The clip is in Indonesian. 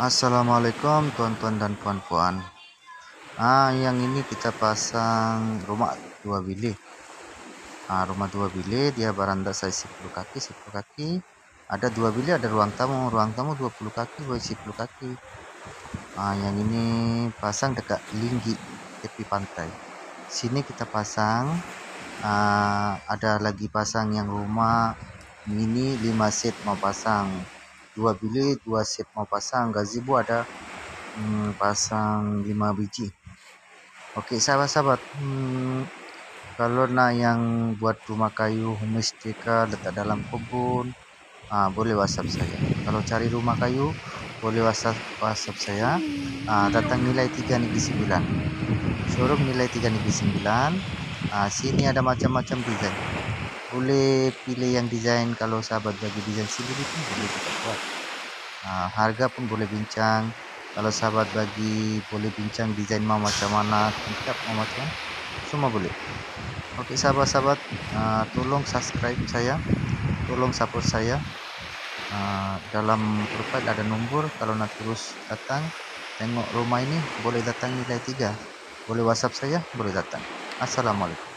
Assalamualaikum tuan-tuan dan puan-puan. Yang ini kita pasang rumah 2 bilik. Rumah 2 bilik, dia baranda size 10 kaki, 10 kaki. Ada 2 bilik, ada ruang tamu 20 kaki, boleh 10 kaki. Yang ini pasang dekat Linggi, tepi pantai. Sini kita pasang, ada lagi pasang yang rumah mini 5 set mau pasang. 2 bilik, 2 set mau pasang. Gazebo ada pasang 5 biji. Oke sahabat-sahabat, kalau nak yang buat rumah kayu homestay letak dalam kebun, boleh WhatsApp saya. Kalau cari rumah kayu boleh WhatsApp saya. Datang nilai 3 negeri 9, showroom nilai 3 negeri 9. Sini ada macam-macam desain, boleh pilih yang desain. Kalau sahabat bagi desain sendiri pun boleh kita buat. Harga pun boleh bincang. Kalau sahabat bagi boleh bincang desain mau macam mana, tingkat mau macam mana, semua boleh. Oke sahabat-sahabat, tolong subscribe saya, tolong support saya. Dalam profile ada nomor. Kalau nak terus datang tengok rumah ini, boleh datang nilai 3, boleh WhatsApp saya, boleh datang. Assalamualaikum.